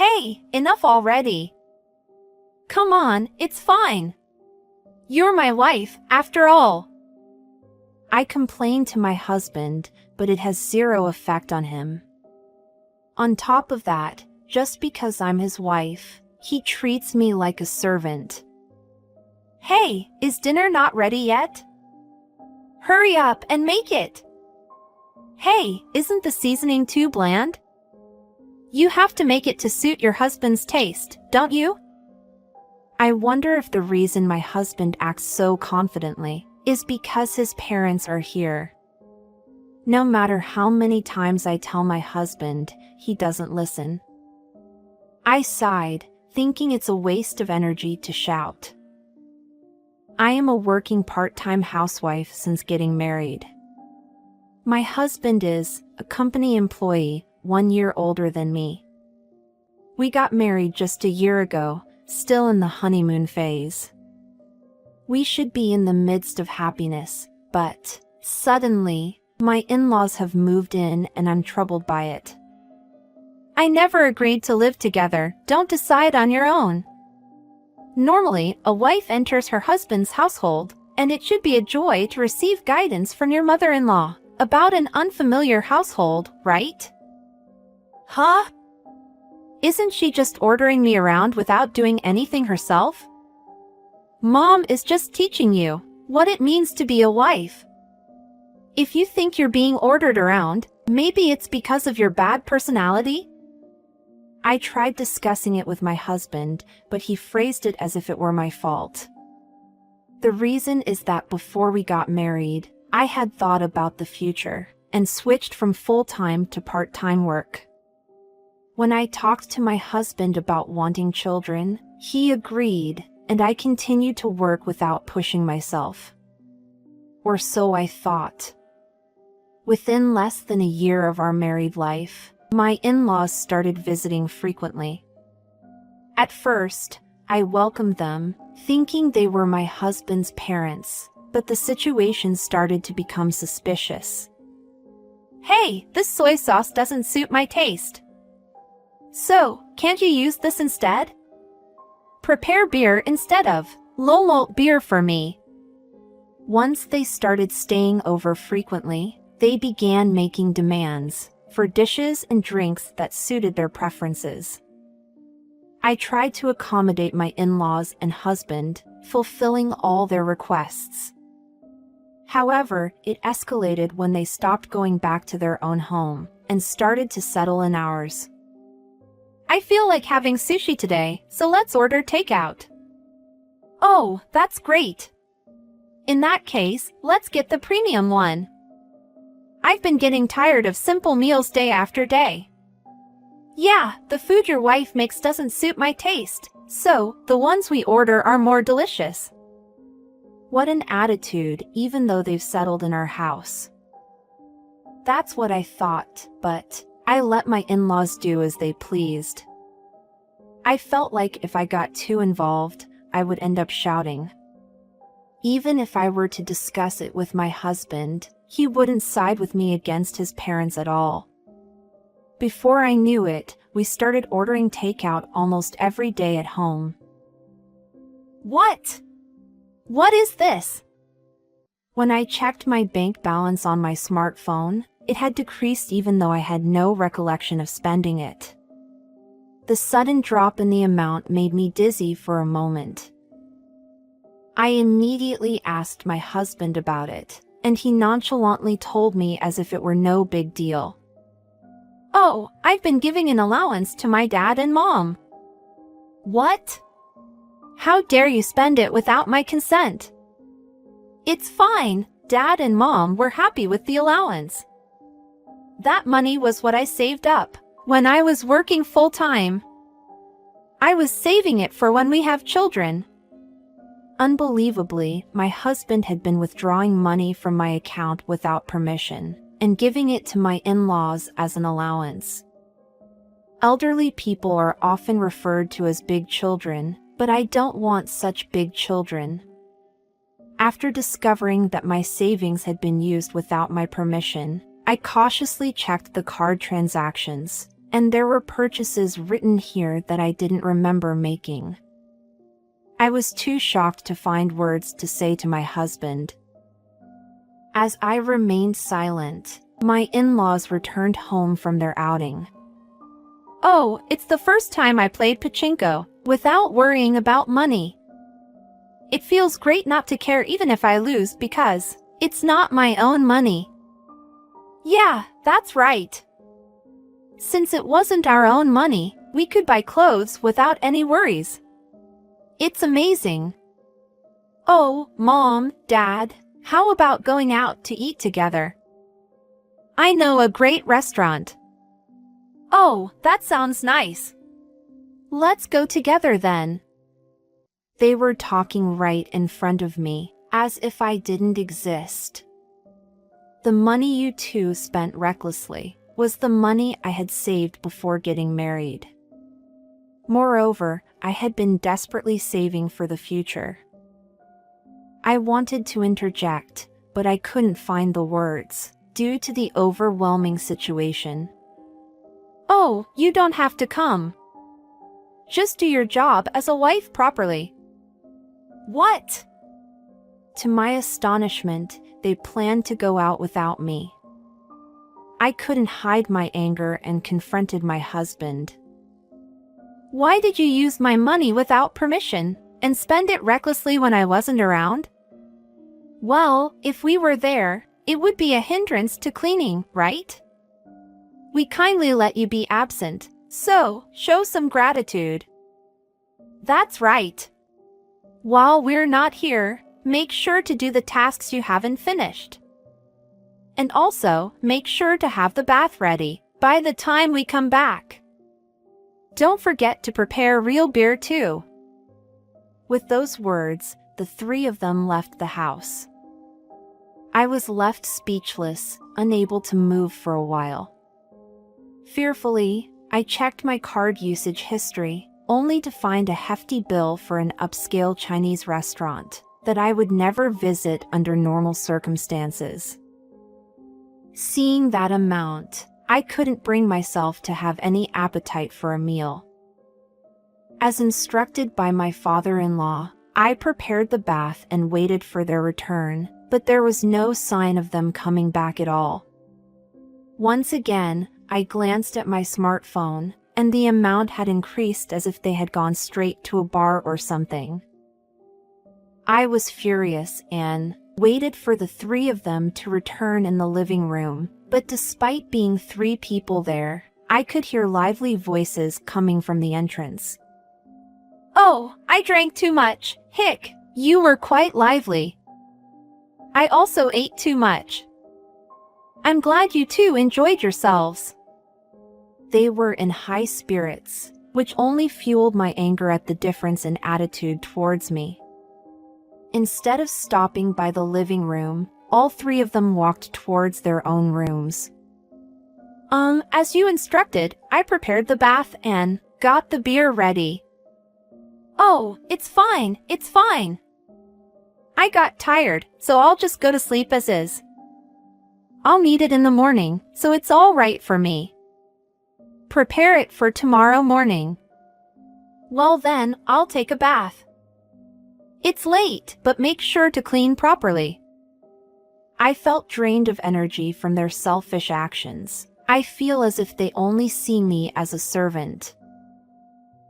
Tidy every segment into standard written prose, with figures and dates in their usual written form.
Hey, enough already. Come on, it's fine. You're my wife, after all. I complain to my husband, but it has zero effect on him. On top of that, just because I'm his wife, he treats me like a servant. Hey, is dinner not ready yet? Hurry up and make it. Hey, isn't the seasoning too bland? You have to make it to suit your husband's taste, don't you? I wonder if the reason my husband acts so confidently is because his parents are here. No matter how many times I tell my husband, he doesn't listen. I sighed, thinking it's a waste of energy to shout. I am a working part-time housewife since getting married. My husband is a company employee, 1 year older than me. We got married just a year ago, still in the honeymoon phase. We should be in the midst of happiness, but suddenly, my in-laws have moved in and I'm troubled by it. I never agreed to live together, don't decide on your own. Normally, a wife enters her husband's household, and it should be a joy to receive guidance from your mother-in-law about an unfamiliar household, right? Huh? Isn't she just ordering me around without doing anything herself? Mom is just teaching you what it means to be a wife. If you think you're being ordered around, maybe it's because of your bad personality? I tried discussing it with my husband, but he phrased it as if it were my fault. The reason is that before we got married, I had thought about the future and switched from full-time to part-time work. When I talked to my husband about wanting children, he agreed, and I continued to work without pushing myself. Or so I thought. Within less than a year of our married life, my in-laws started visiting frequently. At first, I welcomed them, thinking they were my husband's parents, but the situation started to become suspicious. Hey, this soy sauce doesn't suit my taste. So, can't you use this instead? Prepare beer instead of low malt beer for me. Once they started staying over frequently, they began making demands for dishes and drinks that suited their preferences. I tried to accommodate my in-laws and husband, fulfilling all their requests. However, it escalated when they stopped going back to their own home and started to settle in ours. I feel like having sushi today, so let's order takeout. Oh, that's great. In that case, let's get the premium one. I've been getting tired of simple meals day after day. Yeah, the food your wife makes doesn't suit my taste, so the ones we order are more delicious. What an attitude, even though they've settled in our house. That's what I thought, but I let my in-laws do as they pleased. I felt like if I got too involved, I would end up shouting. Even if I were to discuss it with my husband, he wouldn't side with me against his parents at all. Before I knew it, we started ordering takeout almost every day at home. What? What is this? When I checked my bank balance on my smartphone, it had decreased even though I had no recollection of spending it. The sudden drop in the amount made me dizzy for a moment. I immediately asked my husband about it, and he nonchalantly told me as if it were no big deal. Oh, I've been giving an allowance to my dad and mom. What? How dare you spend it without my consent? It's fine, Dad and Mom were happy with the allowance. That money was what I saved up when I was working full-time. I was saving it for when we have children. Unbelievably, my husband had been withdrawing money from my account without permission and giving it to my in-laws as an allowance. Elderly people are often referred to as big children, but I don't want such big children. After discovering that my savings had been used without my permission, I cautiously checked the card transactions And there were purchases written here that I didn't remember making. I was too shocked to find words to say to my husband. As I remained silent, my in-laws returned home from their outing. Oh, it's the first time I played pachinko without worrying about money. It feels great not to care even if I lose because it's not my own money. Yeah, that's right. Since it wasn't our own money, we could buy clothes without any worries. It's amazing. Oh, Mom, Dad, how about going out to eat together? I know a great restaurant. Oh, that sounds nice. Let's go together then. They were talking right in front of me, as if I didn't exist. The money you two spent recklessly was the money I had saved before getting married. Moreover, I had been desperately saving for the future. I wanted to interject, but I couldn't find the words, due to the overwhelming situation. Oh, you don't have to come. Just do your job as a wife properly. What? To my astonishment, they planned to go out without me. I couldn't hide my anger and confronted my husband. Why did you use my money without permission and spend it recklessly when I wasn't around? Well, if we were there, it would be a hindrance to cleaning, right? We kindly let you be absent, so show some gratitude. That's right. While we're not here, make sure to do the tasks you haven't finished. And also, make sure to have the bath ready by the time we come back. Don't forget to prepare real beer too. With those words, the three of them left the house. I was left speechless, unable to move for a while. Fearfully, I checked my card usage history, only to find a hefty bill for an upscale Chinese restaurant that I would never visit under normal circumstances. Seeing that amount, I couldn't bring myself to have any appetite for a meal. As instructed by my father-in-law, I prepared the bath and waited for their return, but there was no sign of them coming back at all. Once again, I glanced at my smartphone, and the amount had increased as if they had gone straight to a bar or something. I was furious and waited for the three of them to return in the living room, but despite being 3 people there, I could hear lively voices coming from the entrance. Oh, I drank too much. Hick, you were quite lively. I also ate too much. I'm glad you two enjoyed yourselves. They were in high spirits, which only fueled my anger at the difference in attitude towards me. Instead of stopping by the living room, all 3 of them walked towards their own rooms. As you instructed, I prepared the bath and got the beer ready. Oh, it's fine, it's fine. I got tired, so I'll just go to sleep as is. I'll need it in the morning, so it's all right for me. Prepare it for tomorrow morning. Well then, I'll take a bath. It's late, but make sure to clean properly. I felt drained of energy from their selfish actions. I feel as if they only see me as a servant.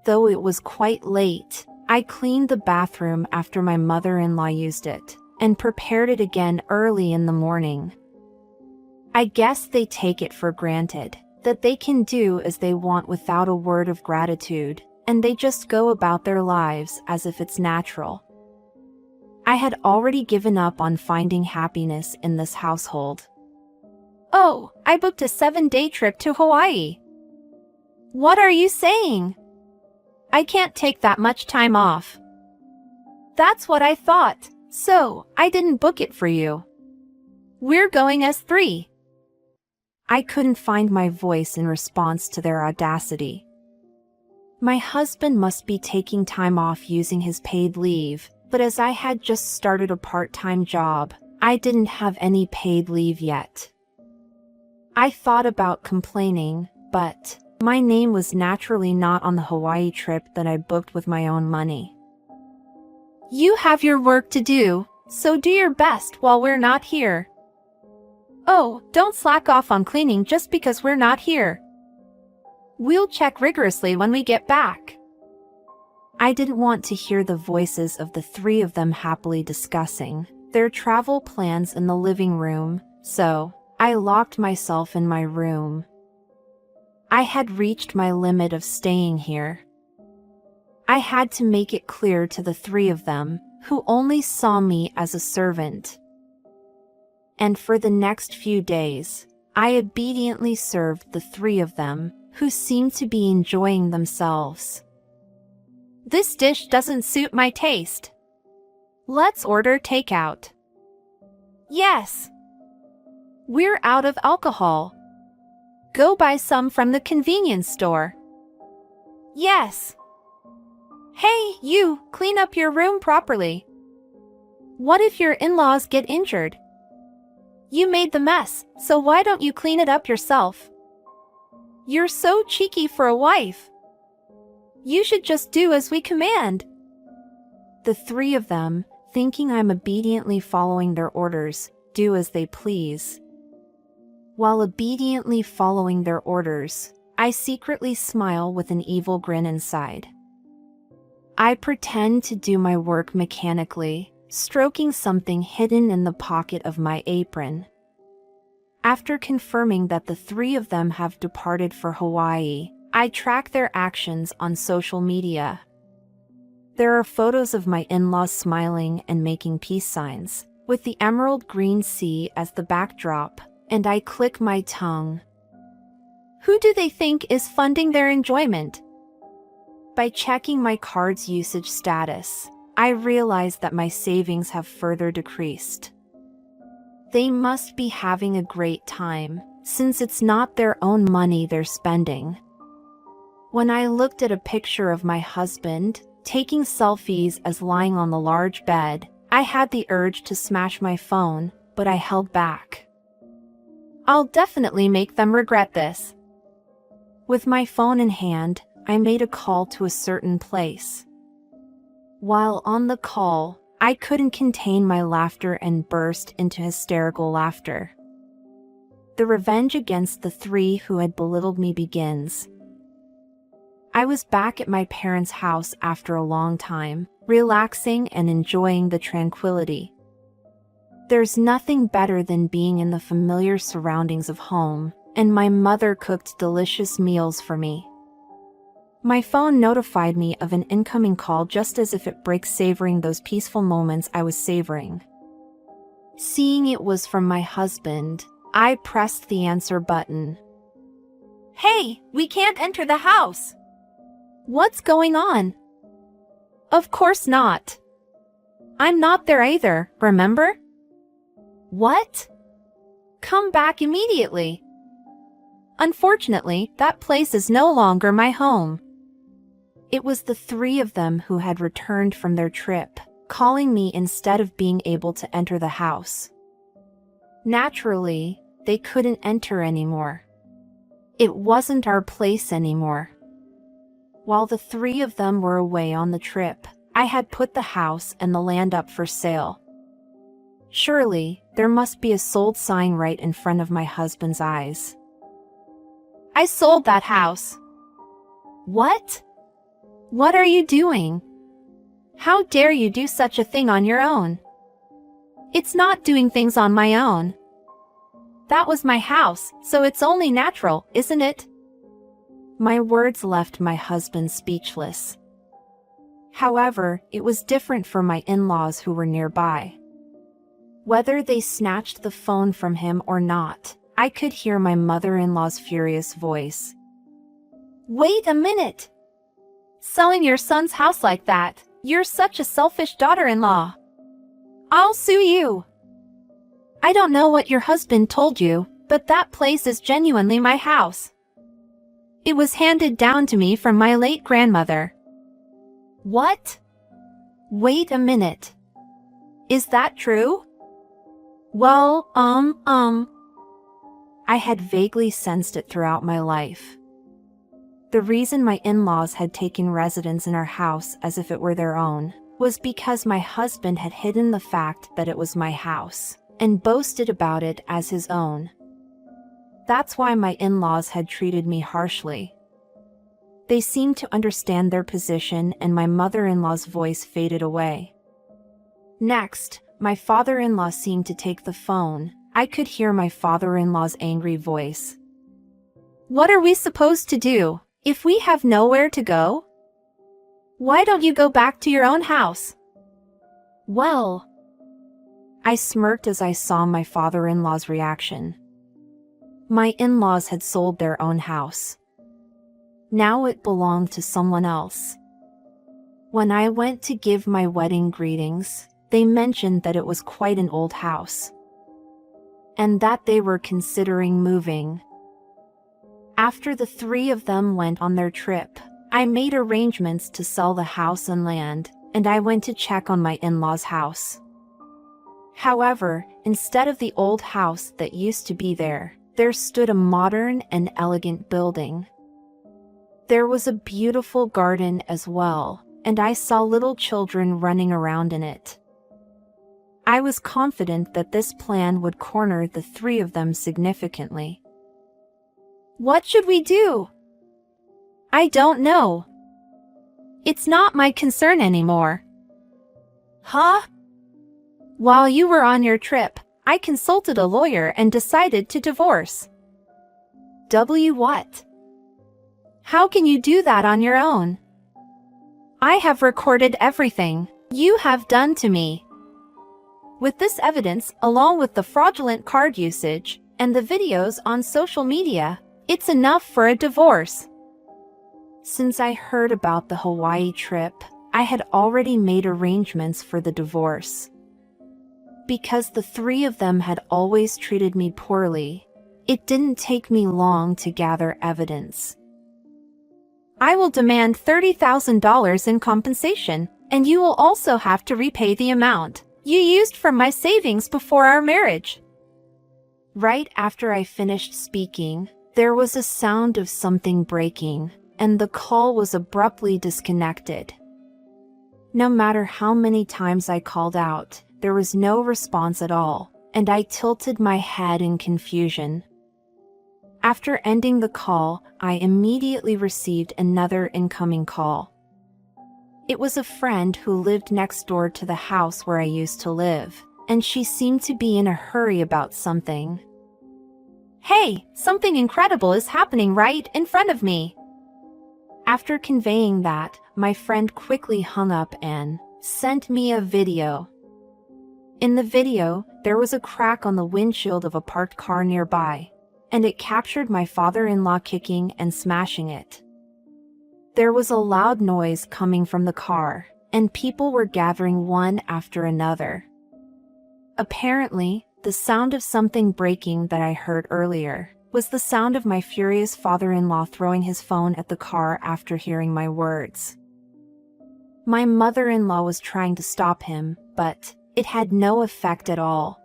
Though it was quite late, I cleaned the bathroom after my mother-in-law used it, and prepared it again early in the morning. I guess they take it for granted that they can do as they want without a word of gratitude, and they just go about their lives as if it's natural. I had already given up on finding happiness in this household. Oh, I booked a 7-day trip to Hawaii. What are you saying? I can't take that much time off. That's what I thought, so I didn't book it for you. We're going as 3. I couldn't find my voice in response to their audacity. My husband must be taking time off using his paid leave, but as I had just started a part-time job, I didn't have any paid leave yet. I thought about complaining, but My name was naturally not on the Hawaii trip that I booked with my own money. You have your work to do, so do your best while we're not here. Oh, don't slack off on cleaning just because we're not here. We'll check rigorously when we get back. I didn't want to hear the voices of the three of them happily discussing their travel plans in the living room, so I locked myself in my room. I had reached my limit of staying here. I had to make it clear to the three of them, who only saw me as a servant. And for the next few days, I obediently served the three of them, who seemed to be enjoying themselves. This dish doesn't suit my taste. Let's order takeout. Yes. We're out of alcohol. Go buy some from the convenience store. Yes. Hey, you, clean up your room properly. What if your in-laws get injured? You made the mess, so why don't you clean it up yourself? You're so cheeky for a wife. You should just do as we command. The three of them, thinking I'm obediently following their orders, do as they please. While obediently following their orders, I secretly smile with an evil grin inside. I pretend to do my work mechanically, stroking something hidden in the pocket of my apron. After confirming that the three of them have departed for Hawaii, I track their actions on social media. There are photos of my in-laws smiling and making peace signs, with the emerald green sea as the backdrop, and I click my tongue. Who do they think is funding their enjoyment? By checking my card's usage status, I realize that my savings have further decreased. They must be having a great time, since it's not their own money they're spending. When I looked at a picture of my husband, taking selfies as lying on the large bed, I had the urge to smash my phone, but I held back. I'll definitely make them regret this. With my phone in hand, I made a call to a certain place. While on the call, I couldn't contain my laughter and burst into hysterical laughter. The revenge against the three who had belittled me begins. I was back at my parents' house after a long time, relaxing and enjoying the tranquility. There's nothing better than being in the familiar surroundings of home, and my mother cooked delicious meals for me. My phone notified me of an incoming call just as if it breaks savoring those peaceful moments I was savoring. Seeing it was from my husband, I pressed the answer button. Hey, we can't enter the house. What's going on? Of course not. I'm not there either, remember? What? Come back immediately. Unfortunately, that place is no longer my home. It was the three of them who had returned from their trip, calling me instead of being able to enter the house. Naturally, they couldn't enter anymore. It wasn't our place anymore. While the three of them were away on the trip, I had put the house and the land up for sale. Surely, there must be a sold sign right in front of my husband's eyes. I sold that house. What? What are you doing? How dare you do such a thing on your own? It's not doing things on my own. That was my house, so it's only natural, isn't it? My words left my husband speechless. However, it was different for my in-laws who were nearby. Whether they snatched the phone from him or not, I could hear my mother-in-law's furious voice. Wait a minute! Selling your son's house like that, you're such a selfish daughter-in-law. I'll sue you. I don't know what your husband told you, but that place is genuinely my house. It was handed down to me from my late grandmother. What? Wait a minute. Is that true? Well, I had vaguely sensed it throughout my life. The reason my in-laws had taken residence in our house as if it were their own was because my husband had hidden the fact that it was my house and boasted about it as his own. That's why my in-laws had treated me harshly. They seemed to understand their position, and my mother-in-law's voice faded away. Next, my father-in-law seemed to take the phone. I could hear my father-in-law's angry voice. "What are we supposed to do if we have nowhere to go? Why don't you go back to your own house?" "Well," I smirked as I saw my father-in-law's reaction. My in-laws had sold their own house. Now it belonged to someone else. When I went to give my wedding greetings, they mentioned that it was quite an old house, and that they were considering moving. After the three of them went on their trip, I made arrangements to sell the house and land, and I went to check on my in-laws' house. However, instead of the old house that used to be there stood a modern and elegant building. There was a beautiful garden as well, and I saw little children running around in it. I was confident that this plan would corner the three of them significantly. "What should we do?" "I don't know. It's not my concern anymore." "Huh?" "While you were on your trip, I consulted a lawyer and decided to divorce." What? How can you do that on your own? "I have recorded everything you have done to me." With this evidence, along with the fraudulent card usage and the videos on social media, it's enough for a divorce. Since I heard about the Hawaii trip, I had already made arrangements for the divorce. Because the three of them had always treated me poorly, it didn't take me long to gather evidence. "I will demand $30,000 in compensation, and you will also have to repay the amount you used from my savings before our marriage." Right after I finished speaking, there was a sound of something breaking, and the call was abruptly disconnected. No matter how many times I called out, there was no response at all, and I tilted my head in confusion. After ending the call, I immediately received another incoming call. It was a friend who lived next door to the house where I used to live, and she seemed to be in a hurry about something. "Hey, something incredible is happening right in front of me." After conveying that, my friend quickly hung up and sent me a video. In the video, there was a crack on the windshield of a parked car nearby, and it captured my father-in-law kicking and smashing it. There was a loud noise coming from the car, and people were gathering one after another. Apparently, the sound of something breaking that I heard earlier was the sound of my furious father-in-law throwing his phone at the car after hearing my words. My mother-in-law was trying to stop him, but it had no effect at all.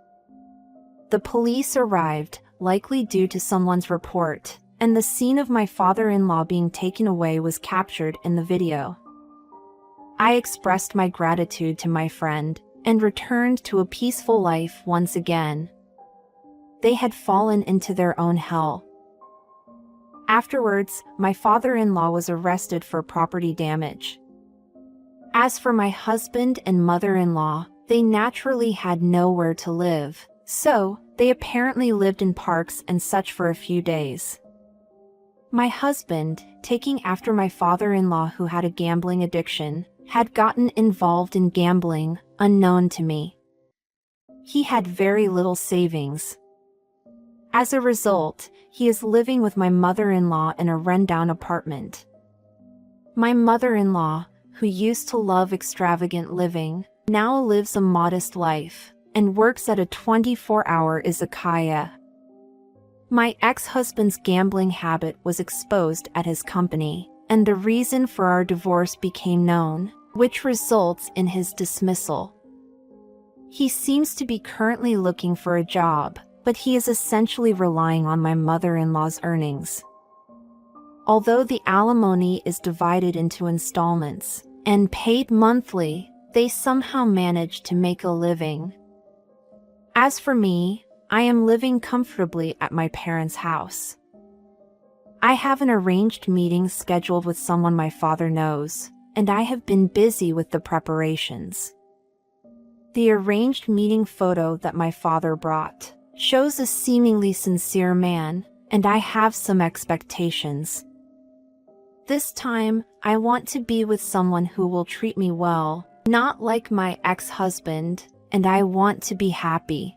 The police arrived, likely due to someone's report, and the scene of my father-in-law being taken away was captured in the video. I expressed my gratitude to my friend and returned to a peaceful life once again. They had fallen into their own hell. Afterwards, my father-in-law was arrested for property damage. As for my husband and mother-in-law, they naturally had nowhere to live, so they apparently lived in parks and such for a few days. My husband, taking after my father-in-law who had a gambling addiction, had gotten involved in gambling, unknown to me. He had very little savings. As a result, he is living with my mother-in-law in a rundown apartment. My mother-in-law, who used to love extravagant living, now lives a modest life and works at a 24-hour izakaya. My ex-husband's gambling habit was exposed at his company, and the reason for our divorce became known, which results in his dismissal. He seems to be currently looking for a job, but he is essentially relying on my mother-in-law's earnings. Although the alimony is divided into installments and paid monthly, they somehow manage to make a living. As for me, I am living comfortably at my parents' house. I have an arranged meeting scheduled with someone my father knows, and I have been busy with the preparations. The arranged meeting photo that my father brought shows a seemingly sincere man, and I have some expectations. This time, I want to be with someone who will treat me well, not like my ex-husband, and I want to be happy.